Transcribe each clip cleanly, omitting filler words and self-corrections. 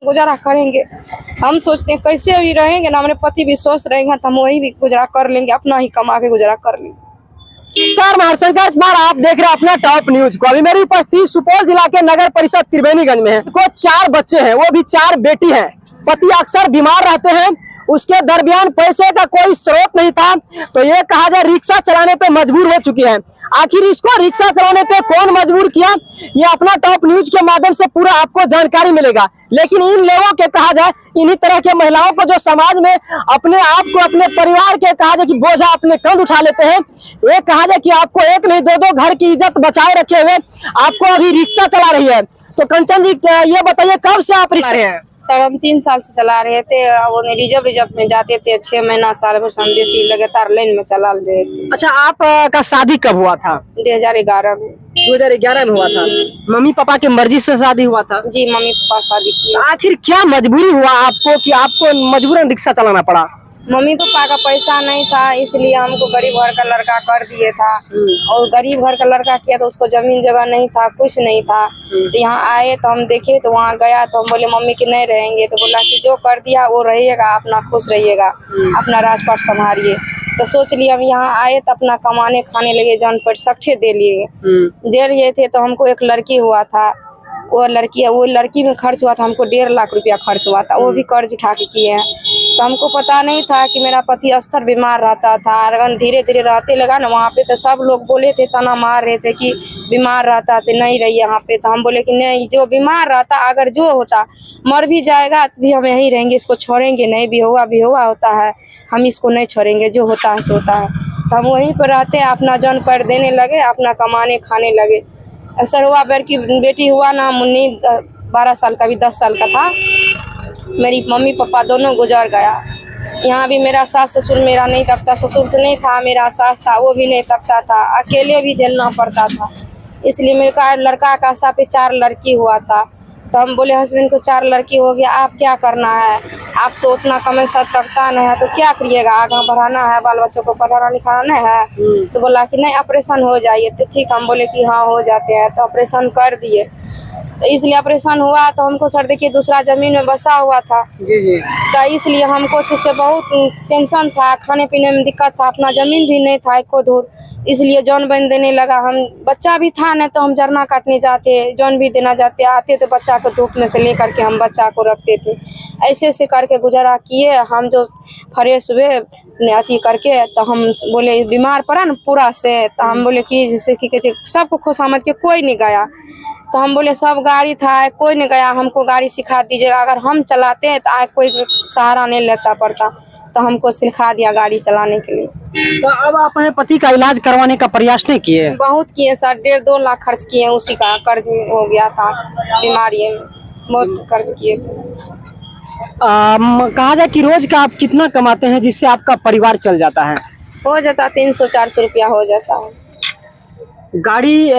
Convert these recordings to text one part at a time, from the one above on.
गुजारा करेंगे। हम सोचते हैं कैसे भी रहेंगे ना, हमारे पति भी स्वस्थ रहेंगे तो हम वही भी गुजारा कर लेंगे, अपना ही कमा के गुजारा कर लेंगे। नमस्कार, मैं हरशंकर कुमार, आप देख रहे हैं अपना टॉप न्यूज को। अभी मेरी उपस्थिति सुपौल जिला के नगर परिषद त्रिवेणीगंज में है। को 4 बच्चे हैं, वो भी 4 बेटी हैं। पति अक्सर बीमार रहते हैं, उसके दरमियान पैसे का कोई स्रोत नहीं था, तो ये कहा जाए रिक्शा चलाने पे मजबूर हो चुकी है। आखिर इसको रिक्शा चलाने पे कौन मजबूर किया, ये अपना टॉप न्यूज के माध्यम से पूरा आपको जानकारी मिलेगा। लेकिन इन लोगों के कहा जाए, इन्हीं तरह के महिलाओं को जो समाज में अपने आप को, अपने परिवार के कहा जाए कि बोझा अपने कंध उठा लेते हैं, ये कहा जाए कि आपको एक नहीं दो घर की इज्जत बचाए रखे हुए आपको अभी रिक्शा चला रही है। तो कंचन जी, ये बताइए कब से आप रिक्शा हैं? सर हम 3 साल से चला रहे थे, वो रिजर्व में जाते थे, 6 महीना साल भर संदेशी लगातार लाइन में चला रहे थे। अच्छा, आप का शादी कब हुआ था? 2011 में। 2011 में हुआ था। मम्मी पापा की मर्जी से शादी हुआ था? जी, मम्मी पापा शादी किए। आखिर क्या मजबूरी हुआ आपको कि आपको मजबूरन रिक्शा चलाना पड़ा? मम्मी पापा का पैसा नहीं था, इसलिए हमको गरीब घर का लड़का कर दिए था। और गरीब घर का लड़का किया तो उसको जमीन जगह नहीं था, कुछ नहीं था। तो यहाँ आए तो हम देखे, तो वहाँ गया तो हम बोले मम्मी कि नहीं रहेंगे, तो बोला कि जो कर दिया वो रहिएगा, अपना खुश रहिएगा, अपना राजपाट संभालिए। तो सोच लिए हम यहाँ आए तो अपना कमाने खाने लगे, जान पर सख्ते दे रहे थे। तो हमको एक लड़की हुआ था, वो लड़की में खर्च हुआ था, हमको 1.5 लाख रुपया खर्च हुआ था, वो भी कर्ज उठा के किए हैं। तो हमको पता नहीं था कि मेरा पति अस्तर बीमार रहता था। अगर धीरे धीरे रहते लगा ना वहाँ पे, तो सब लोग बोले थे, तना मार रहे थे कि बीमार रहता तो नहीं रही यहाँ पे। तो हम बोले कि नहीं, जो बीमार रहता, अगर जो होता मर भी जाएगा तो भी हम यहीं रहेंगे, इसको छोड़ेंगे नहीं। भी हुआ होता है, हम इसको नहीं छोड़ेंगे, जो होता है सो होता है। तो हम वहीं पर रहते, अपना जन पर देने लगे, अपना कमाने खाने लगे। असर हुआ, बेटी हुआ ना, मुन्नी 12 साल का भी 10 साल का था। मेरी मम्मी पापा दोनों गुजर गया। यहाँ भी मेरा सास ससुर मेरा नहीं तकता, ससुर तो नहीं था, मेरा सास था वो भी नहीं तकता था, अकेले भी झेलना पड़ता था। इसलिए मेरे लड़का का आशा पे 4 लड़की हुआ था। तो हम बोले हस्बैंड को 4 लड़की हो गया, आप क्या करना है, आप तो उतना कमाई साथ रखता नहीं है, तो क्या करिएगा, आगे बढ़ाना है, बाल बच्चों को पढ़ाना लिखाना नहीं है। तो बोला कि नहीं ऑपरेशन हो जाइए। तो ठीक, हम बोले कि हाँ हो जाते हैं। तो ऑपरेशन कर दिए। तो इसलिए ऑपरेशन हुआ तो हमको सर देखिए दूसरा जमीन में बसा हुआ था। जी। तो इसलिए हमको से बहुत टेंशन था, खाने पीने में दिक्कत था, अपना जमीन भी नहीं था एको धूर। इसलिए जौन बन देने लगा। हम बच्चा भी था ना, तो हम जरना काटने जाते, जौन भी देना जाते, आते तो बच्चा को धूप में से ले करके हम बच्चा को रखते थे। ऐसे करके गुजारा किए। हम जो फ्रेश हुए अथी करके, तो हम बोले बीमार पड़ा ना पूरा से, तो हम बोले कि जैसे कि सबको खुशामद के कोई नहीं गया। तो हम बोले सब गाड़ी था, कोई नहीं गया, हमको गाड़ी सिखा दीजिएगा। अगर हम चलाते हैं तो आज कोई सहारा नहीं लेता पड़ता, तो हमको सिखा दिया गाड़ी चलाने के लिए। तो अब आप अपने पति का इलाज करवाने का प्रयास नहीं किए? बहुत किए सर, 1.5-2 लाख खर्च किए, उसी का कर्ज हो गया था, बीमारी में बहुत खर्च किए थे। कहा जाए कि रोज का आप कितना कमाते हैं जिससे आपका परिवार चल जाता है? हो जाता 300-400 रुपया हो जाता है। गाड़ी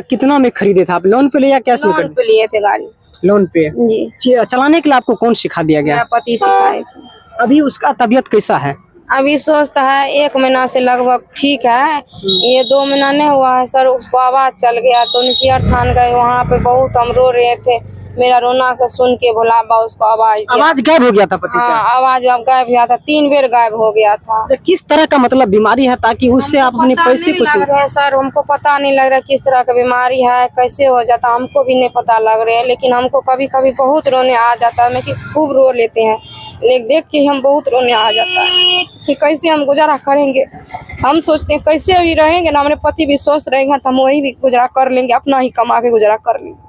कितना में खरीदे थे आप, लोन पे लिया कैश में? लोन पे लिए थे गाड़ी। लोन पे जी। चलाने के लिए आपको कौन सिखा दिया गया? मेरा पति सिखाए थे। अभी उसका तबीयत कैसा है? अभी स्वस्थ है, 1 महीना से लगभग ठीक है। ये 2 महीना नहीं हुआ है सर, उसको आवाज चल गया, तो निसियर थान गए, वहाँ पे बहुत हम रो रहे थे। मेरा रोना को सुन के भोला बा उसको आवाज गायब हो गया था पति का? हाँ, आवाज अब गायब हुआ था, 3 बार गायब हो गया था। तो किस तरह का मतलब बीमारी है, ताकि उससे आप अपने पैसे कुछ लग रहे हैं सर, हमको पता नहीं लग रहा किस तरह का बीमारी है, कैसे हो जाता हमको भी नहीं पता लग रहे हैं। लेकिन हमको कभी कभी बहुत रोने आ जाता है, मैं कि खूब रो लेते हैं, लेकिन देख के हम बहुत रोने आ जाता है कि कैसे हम गुजारा करेंगे। हम सोचते हैं कैसे भी रहेंगे ना, हमारे पति भी स्वस्थ रहेंगे तो हम वही भी गुजारा कर लेंगे, अपना ही कमा के गुजारा कर लेंगे।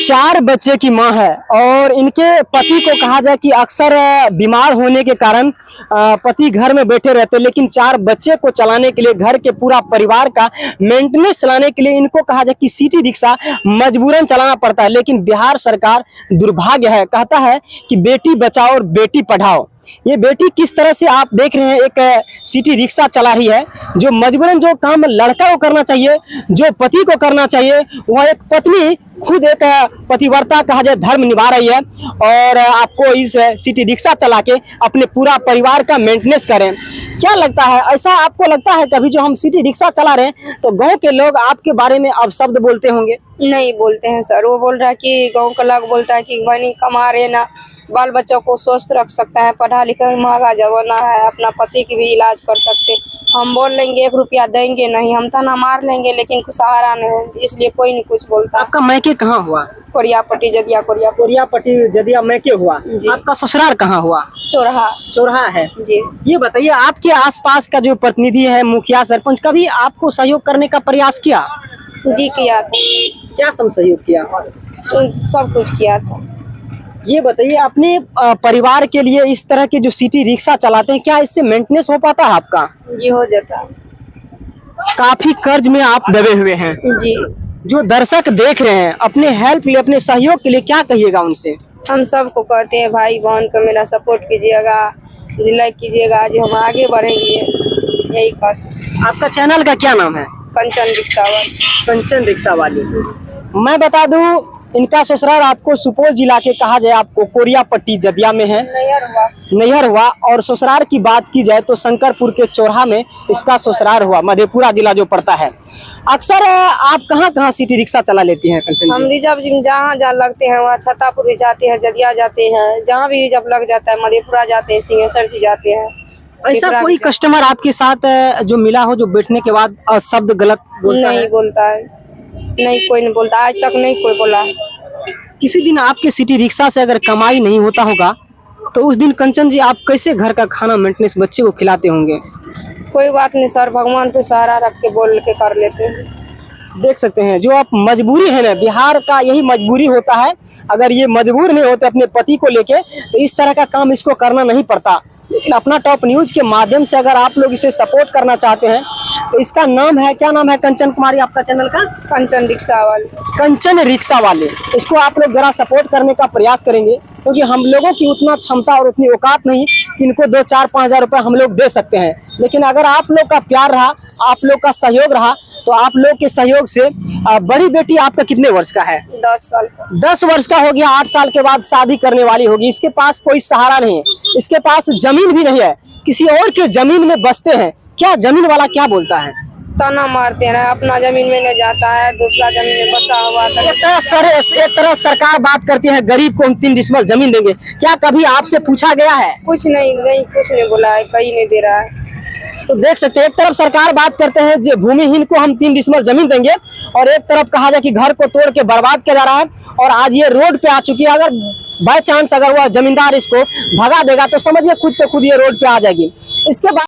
4 बच्चे की मां है और इनके पति को कहा जाए कि अक्सर बीमार होने के कारण पति घर में बैठे रहते, लेकिन 4 बच्चे को चलाने के लिए, घर के पूरा परिवार का मेंटेनेंस चलाने के लिए इनको कहा जाए कि सिटी रिक्शा मजबूरन चलाना पड़ता है। लेकिन बिहार सरकार दुर्भाग्य है, कहता है कि बेटी बचाओ और बेटी पढ़ाओ। ये बेटी किस तरह से आप देख रहे हैं, एक सिटी रिक्शा चला रही है, जो मजबूरन जो काम लड़का को करना चाहिए, जो पति को करना चाहिए, वह एक पत्नी खुद एक पतिव्रता कहा जाए धर्म निभा रही है और आपको इस सिटी रिक्शा चला के अपने पूरा परिवार का मेंटेनेंस करें। क्या लगता है, ऐसा आपको लगता है कभी जो हम सिटी रिक्शा चला रहे हैं तो गांव के लोग आपके बारे में अपशब्द बोलते होंगे? नहीं बोलते हैं सर। वो बोल रहा है कि गांव का लोग बोलता है कि बनी कमा रहे ना, बाल बच्चों को स्वस्थ रख सकता है, पढ़ा लिखा महंगा जमाना है, अपना पति की भी इलाज कर सकते। हम बोल लेंगे 1 रुपया देंगे नहीं, हम थाना मार लेंगे, लेकिन कुछ सहारा नहीं हो, इसलिए कोई नहीं कुछ बोलता। आपका मैके कहाँ हुआ? कोरियापट्टी जदिया कोरियापट्टी जदिया मैके हुआ। जी। आपका ससुराल कहाँ हुआ? चौराहा। चौराहा है जी। ये बताइए, आपके आसपास का जो प्रतिनिधि है, मुखिया सरपंच, कभी आपको सहयोग करने का प्रयास किया? जी किया था। क्या सहयोग किया? सब कुछ किया था। ये बताइए, अपने परिवार के लिए इस तरह के जो सिटी रिक्शा चलाते हैं, क्या इससे मेंटेनेंस हो पाता है आपका? जी हो जाता है। काफी कर्ज में आप दबे हुए हैं। जी। जो दर्शक देख रहे हैं, अपने हेल्प के लिए, अपने सहयोग के लिए क्या कहिएगा उनसे? हम सबको कहते हैं भाई बहन को मेरा सपोर्ट कीजिएगा, लाइक कीजिएगा, आज हम आगे बढ़ेंगे, यही कहते। आपका चैनल का क्या नाम है? कंचन रिक्शा वाली। कंचन रिक्शा वाली। मैं बता दूं, इनका ससुराल आपको सुपौल जिला के कहा जाए आपको कोरियापट्टी जदिया में है, नैहर हुआ। और ससुराल की बात की जाए तो शंकरपुर के चौराहा में इसका ससुराल हुआ, मधेपुरा जिला जो पड़ता है। अक्सर आप कहाँ सिटी रिक्शा चला लेती हैं कंचन जी? हम रिजर्व जहाँ लगते हैं वहाँ छतापुर भी जाते हैं, जदिया जाते हैं, जहाँ भी रिजर्व लग जाता है, मधेपुरा जाते हैं, सिंहेश्वर जी जाते हैं। ऐसा कोई कस्टमर आपके साथ जो मिला हो जो बैठने के बाद शब्द गलत बोलता नहीं है? बोलता है, नहीं कोई नहीं बोलता, आज तक नहीं कोई बोला है। किसी दिन आपके सिटी रिक्शा से अगर कमाई नहीं होता होगा तो उस दिन कंचन जी आप कैसे घर का खाना मेंटेनेंस बच्चे को खिलाते होंगे? कोई बात नहीं सर, भगवान पे सहारा रख के बोल के कर लेते हैं। देख सकते हैं जो आप मजबूरी है ना, बिहार का यही मजबूरी होता है। अगर ये मजबूर नहीं होते अपने पति को लेके तो इस तरह का काम इसको करना नहीं पड़ता। लेकिन अपना टॉप न्यूज के माध्यम से अगर आप लोग इसे सपोर्ट करना चाहते हैं तो इसका नाम है, क्या नाम है कंचन कुमारी आपका चैनल का? कंचन रिक्शा वाली। कंचन रिक्शा वाले। इसको आप लोग जरा सपोर्ट करने का प्रयास करेंगे, क्योंकि हम लोगों की उतना क्षमता और उतनी औकात नहीं कि इनको 2, 4, 5 हजार रुपए हम लोग दे सकते हैं। लेकिन अगर आप लोग का प्यार रहा, आप लोग का सहयोग रहा तो आप लोग के सहयोग से बड़ी बेटी आपका कितने वर्ष का है? 10 साल का। 10 वर्ष का हो गया, 8 साल के बाद शादी करने वाली होगी। इसके पास कोई सहारा नहीं है, इसके पास जमीन भी नहीं है, किसी और के जमीन में बसते हैं। क्या जमीन वाला क्या बोलता है? ताना मारते हैं, अपना जमीन में नहीं जाता है, दूसरा जमीन में बसा हुआ था। एक तरह सरकार बात करती है गरीब को हम 3 डिसमल जमीन देंगे, क्या कभी आपसे पूछा गया है? कुछ नहीं कुछ नहीं बोला है, कहीं नहीं दे रहा है। तो देख सकते हैं, एक तरफ सरकार बात करते हैं जो भूमिहीन को हम 3 डिसमल जमीन देंगे, और एक तरफ कहा जाए कि घर को तोड़ के बर्बाद किया जा रहा है। और आज ये रोड पे आ चुकी है। अगर बाय चांस अगर वह जमींदार इसको भगा देगा तो समझिए खुद पे खुद ये रोड पे आ जाएगी। इसके बाद